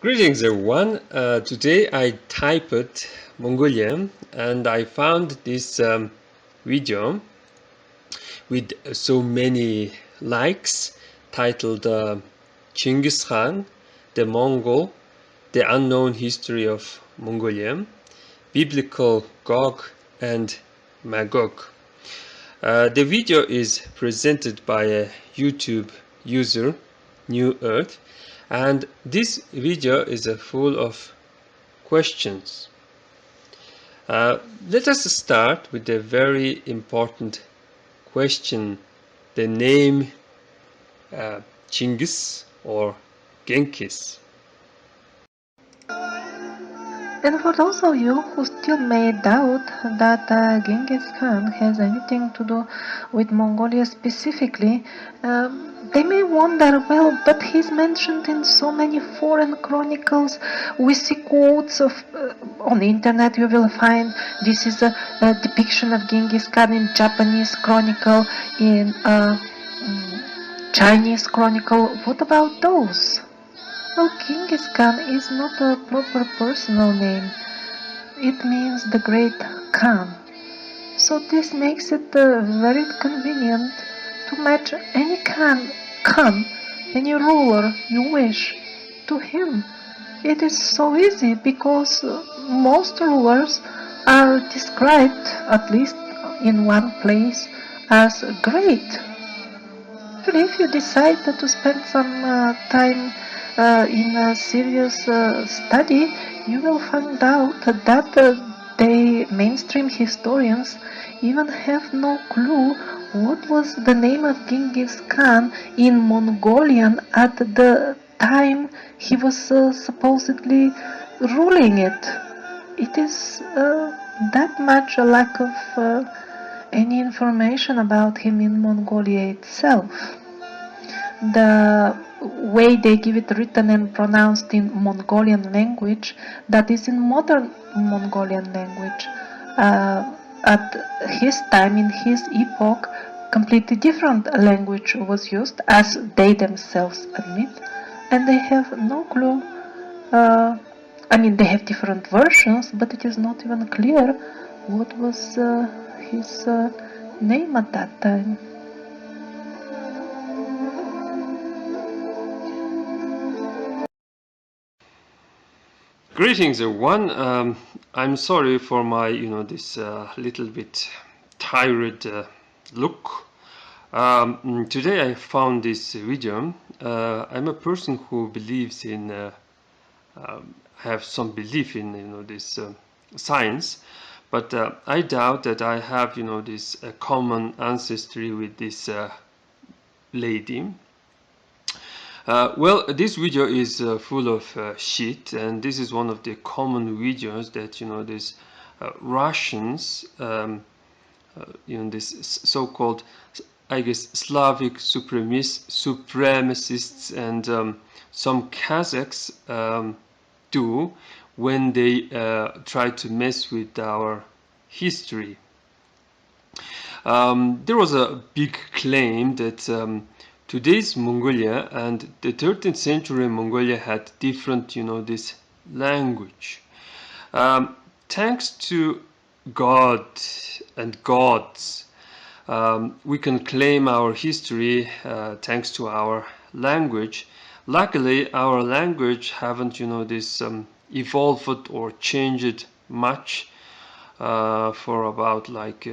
Greetings everyone. Today I typed Mongolian and I found this video with so many likes titled Chingiz Khan, the Mongol, the Unknown History of Mongolia, Biblical Gog and Magog. The video is presented by a YouTube user, New Earth, and this video is full of questions. Let us start with a very important question. The name Chingiz or Genghis. And for those of you who still may doubt that Genghis Khan has anything to do with Mongolia specifically, they may wonder, well, but he's mentioned in so many foreign chronicles. We see quotes of on the internet. You will find this is a depiction of Genghis Khan in Japanese chronicle, in Chinese chronicle. What about those? Well, Genghis Khan is not a proper personal name. It means the Great Khan. So this makes it very convenient to match any Khan, any ruler you wish, to him. It is so easy because most rulers are described, at least in one place, as great. But if you decide to spend some time in a serious study, you will find out that the mainstream historians even have no clue what was the name of Genghis Khan in Mongolian at the time he was supposedly ruling it. It is that much a lack of any information about him in Mongolia itself. The way they give it written and pronounced in Mongolian language, that is in modern Mongolian language. At his time, in his epoch, completely different language was used, as they themselves admit, and they have no clue. I mean, they have different versions, but it is not even clear what was his name at that time. Greetings everyone. I'm sorry for my this little bit tired look. Today I found this video. I'm a person who believes in have some belief in this science, but I doubt that I have this common ancestry with this lady. Well, this video is full of shit, and this is one of the common videos that these Russians, this so-called, I guess, Slavic supremacists and some Kazakhs do when they try to mess with our history. There was a big claim that today's Mongolia and the 13th century Mongolia had different, this language. Thanks to God and gods, we can claim our history thanks to our language. Luckily, our language haven't, this evolved or changed much for about like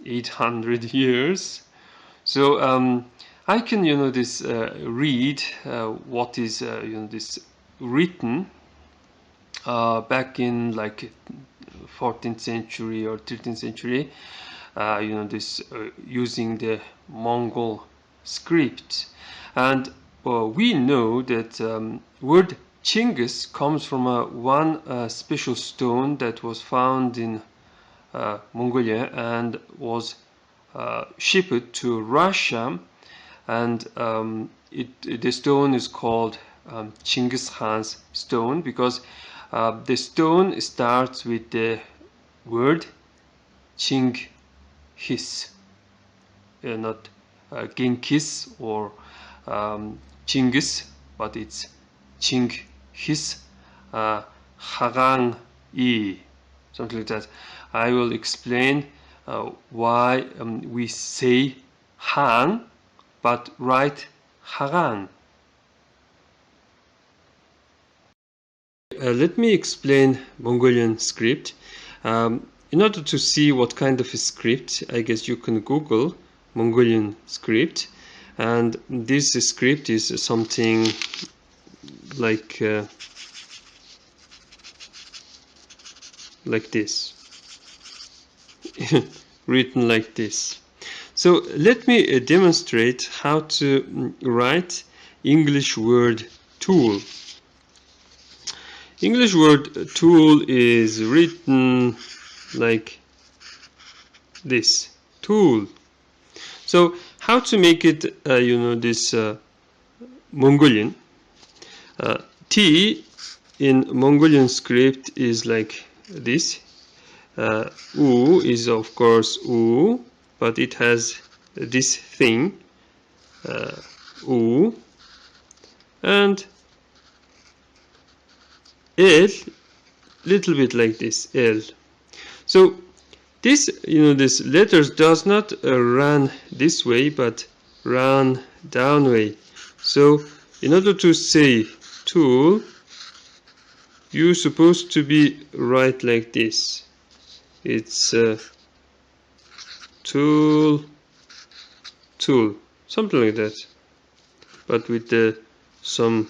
800 years. So I can this read what is this written back in like 14th century or 13th century, this using the Mongol script, and we know that word Chingiz comes from one special stone that was found in Mongolia and was shipped to Russia, and the stone is called Chingiz Khan's stone because the stone starts with the word Chingiz, not Genghis or Chingiz, but it's Chingiz. his hagang I, something like that. I will explain why we say Han but write Hagan. Let me explain Mongolian script. In order to see what kind of a script, I guess you can Google Mongolian script, and this script is something like this, written like this. So let me demonstrate how to write English word tool. English word tool is written like this, tool. So how to make it, this Mongolian? T in Mongolian script is like this. U is of course U, but it has this thing, U, and L, little bit like this, L. So this, this letters does not run this way, but run down way. So in order to say tool, you're supposed to be right like this. It's tool, tool, something like that, but with some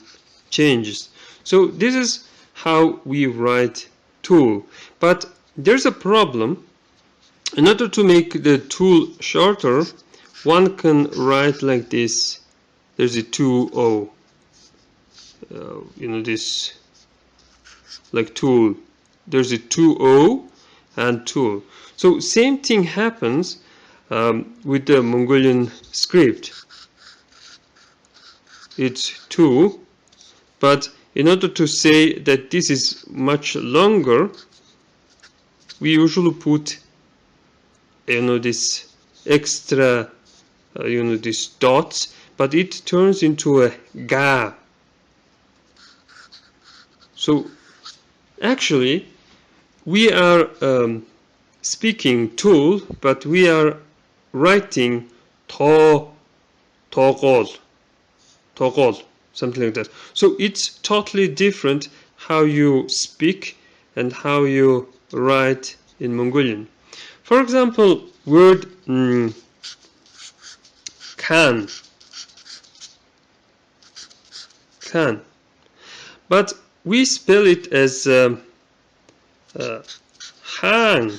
changes. So this is how we write tool. But there's a problem. In order to make the tool shorter, one can write like this. There's a 2O. This like tool. There's a 2O and tool. So same thing happens with the Mongolian script. It's 2, but in order to say that this is much longer, we usually put this extra these dots, but it turns into a ga. So actually we are speaking tool, but we are writing togol, something like that. So it's totally different how you speak and how you write in Mongolian. For example, word can, but we spell it as hang.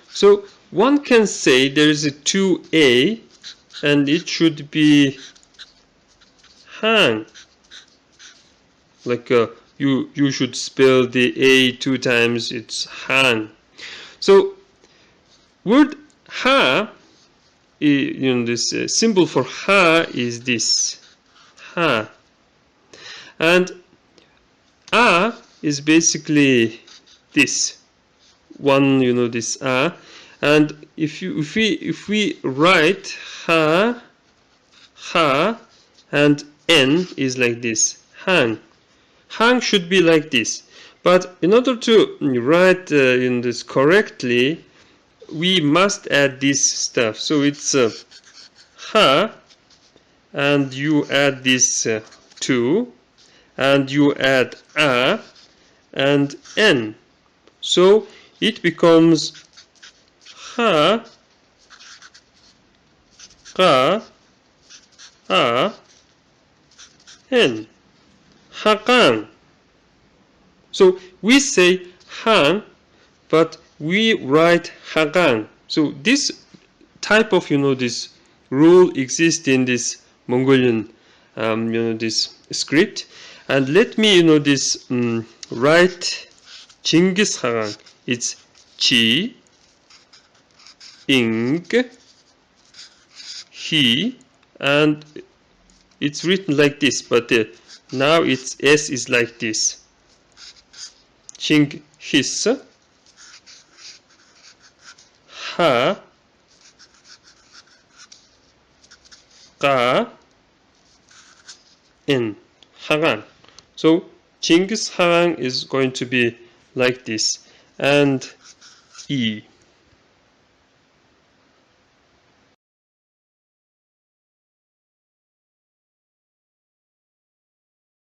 So one can say there is a 2A and it should be hang. Like you should spell the A 2 times, it's hang. So word ha, this symbol for ha is this, ha. And a is basically this one, this a. And if we write ha, and n is like this, hang. Hang should be like this. But in order to write this correctly, we add this stuff. So it's ha, and you add this 2, and you add a and n. So it becomes ha, ga, a, n. Hagan. So we say han, but we write hagan. So this type of this rule exists in this Mongolian this script. And let me this write Chingiz hagan. It's chi, ing, he, and it's written like this, but now its S is like this. Chingiz, ha, ga, in. Haran. So Chinggis Haran is going to be like this, and E.